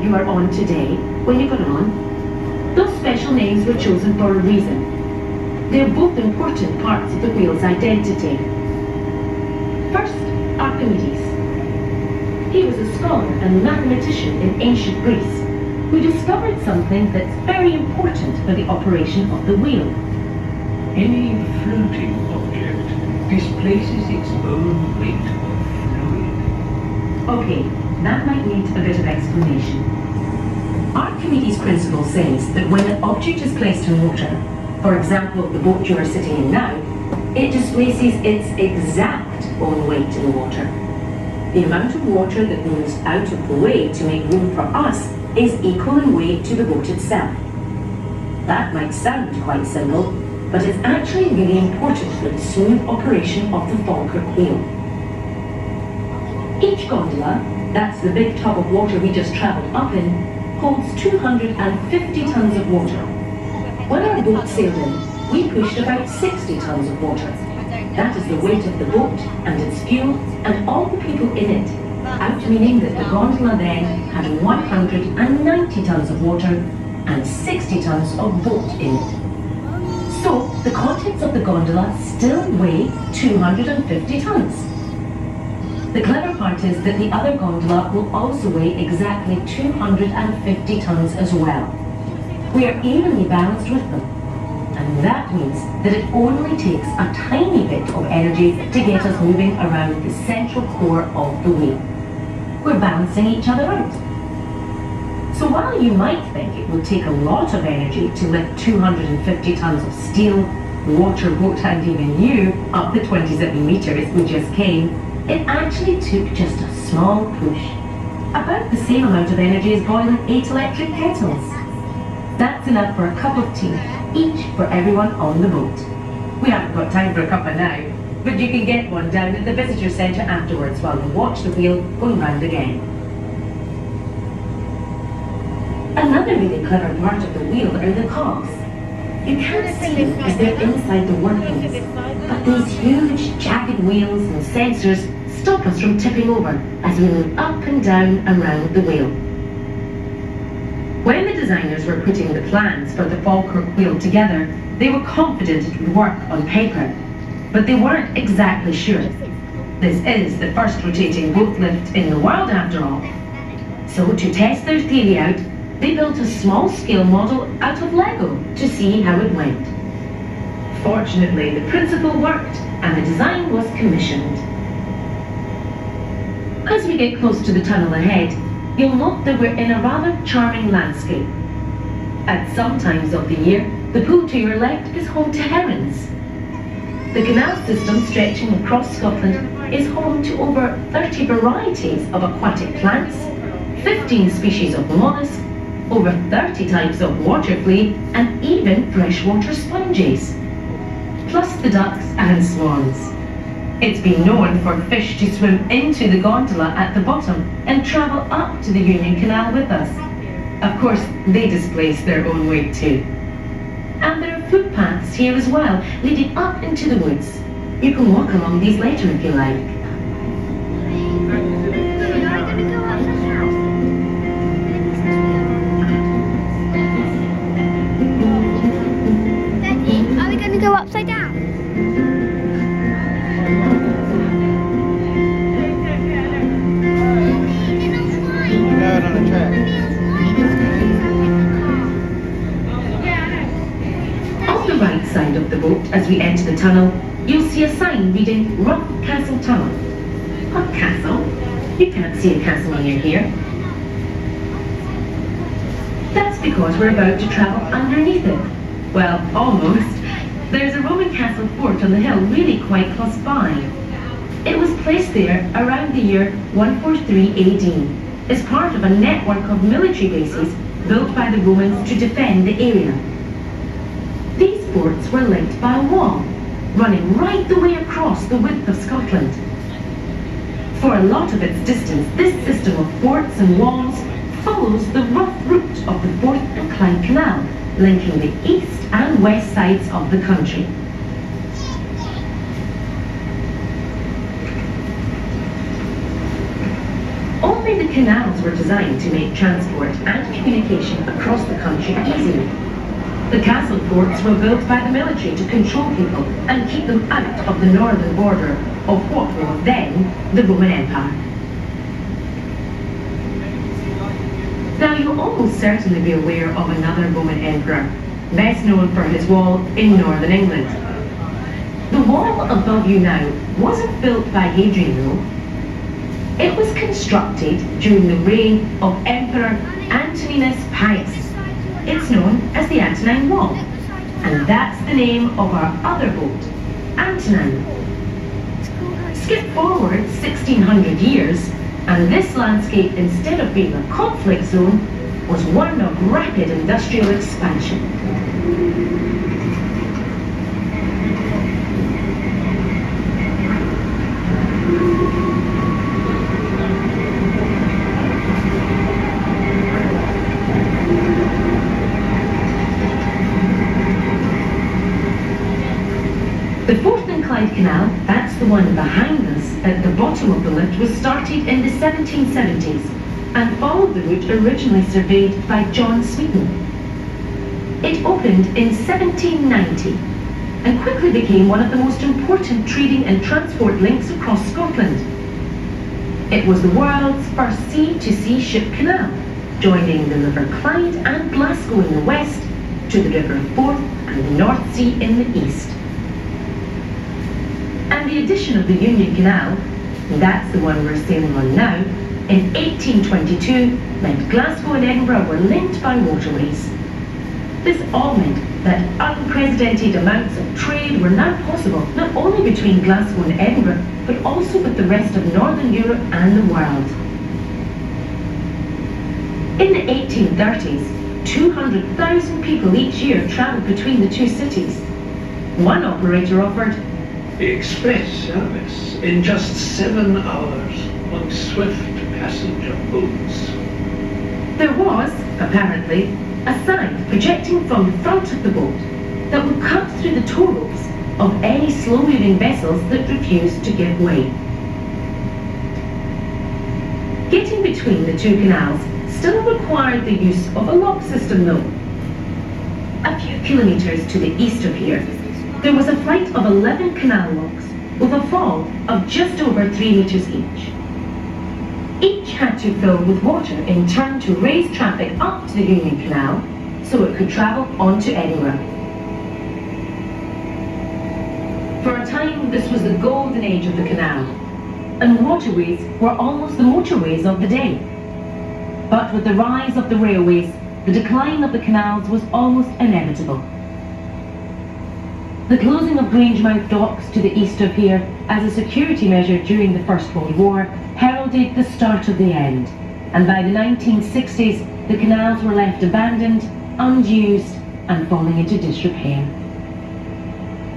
you are on today, when you got on, those special names were chosen for a reason. They're both important parts of the wheel's identity. First, Archimedes. He was a scholar and mathematician in ancient Greece who discovered something that's very important for the operation of the wheel. Any floating object displaces its own weight of fluid. Okay, that might need a bit of explanation. Archimedes' principle says that when an object is placed in water, for example the boat you are sitting in now, it displaces its exact own weight in water. The amount of water that moves out of the way to make room for us is equal in weight to the boat itself. That might sound quite simple, but it's actually really important for the smooth operation of the Falkirk wheel. Each gondola, that's the big tub of water we just travelled up in, holds 250 tons of water. When our boat sailed in, we pushed about 60 tons of water. That is the weight of the boat and its fuel and all the people in it, out meaning that the gondola then had 190 tons of water and 60 tons of boat in it. So the contents of the gondola still weigh 250 tons. The clever part is that the other gondola will also weigh exactly 250 tons as well. We are evenly balanced with them. And that means that it only takes a tiny bit of energy to get us moving around the central core of the wheel. We're balancing each other out. So while you might think it would take a lot of energy to lift 250 tons of steel, water, boat and even you up the 27 metres we just came, it actually took just a small push. About the same amount of energy as boiling 8 electric kettles. That's enough for a cup of tea, each for everyone on the boat. We haven't got time for a cuppa now, but you can get one down at the visitor centre afterwards while we watch the wheel going round again. Another really clever part of the wheel are the cogs. You can't see them as they're inside the workings, but these huge jagged wheels and sensors stop us from tipping over as we move up and down around the wheel. When the designers were putting the plans for the Falkirk wheel together, they were confident it would work on paper, but they weren't exactly sure. This is the first rotating boat lift in the world after all. So to test their theory out, they built a small-scale model out of Lego to see how it went. Fortunately, the principle worked and the design was commissioned. As we get close to the tunnel ahead, you'll note that we're in a rather charming landscape. At some times of the year, the pool to your left is home to herons. The canal system stretching across Scotland is home to over 30 varieties of aquatic plants, 15 species of mollusks, over 30 types of water flea, and even freshwater sponges. Plus the ducks and swans. It's been known for fish to swim into the gondola at the bottom and travel up to the Union Canal with us. Of course, they displace their own weight too. And there are footpaths here as well, leading up into the woods. You can walk along these later if you like. Are we going to go upside down? Side of the boat as we enter the tunnel, you'll see a sign reading Rough Castle Tunnel. A castle? You can't see a castle when you're here. That's because we're about to travel underneath it. Well, almost. There's a Roman castle fort on the hill really quite close by. It was placed there around the year 143 AD as part of a network of military bases built by the Romans to defend the area. These forts were linked by a wall, running right the way across the width of Scotland. For a lot of its distance, this system of forts and walls follows the rough route of the Forth and Clyde Canal, linking the east and west sides of the country. Only the canals were designed to make transport and communication across the country easy. The castle forts were built by the military to control people and keep them out of the northern border of what was then the Roman Empire. Now you'll almost certainly be aware of another Roman emperor, best known for his wall in northern England. The wall above you now wasn't built by Hadrian though. It was constructed during the reign of Emperor Antoninus Pius. It's known as the Antonine Wall, and that's the name of our other boat, Antonine. Skip forward 1600 years, and this landscape, instead of being a conflict zone, was one of rapid industrial expansion. The Forth and Clyde Canal, that's the one behind us at the bottom of the lift, was started in the 1770s and followed the route originally surveyed by John Smeaton. It opened in 1790 and quickly became one of the most important trading and transport links across Scotland. It was the world's first sea-to-sea ship canal, joining the River Clyde and Glasgow in the west to the River Forth and the North Sea in the east. And the addition of the Union Canal, that's the one we're sailing on now, in 1822 meant Glasgow and Edinburgh were linked by waterways. This all meant that unprecedented amounts of trade were now possible, not only between Glasgow and Edinburgh, but also with the rest of Northern Europe and the world. In the 1830s, 200,000 people each year travelled between the two cities. One operator offered express service in just 7 hours on swift passenger boats. There was, apparently, a sign projecting from the front of the boat that would cut through the tow ropes of any slow-moving vessels that refused to give way. Getting between the two canals still required the use of a lock system though. A few kilometres to the east of here, there was a flight of 11 canal locks with a fall of just over 3 metres each. Each had to fill with water in turn to raise traffic up to the Union Canal so it could travel on to Edinburgh. For a time, this was the golden age of the canal, and waterways were almost the motorways of the day. But with the rise of the railways, the decline of the canals was almost inevitable. The closing of Grangemouth docks to the east of here as a security measure during the First World War heralded the start of the end, and by the 1960s the canals were left abandoned, unused and falling into disrepair.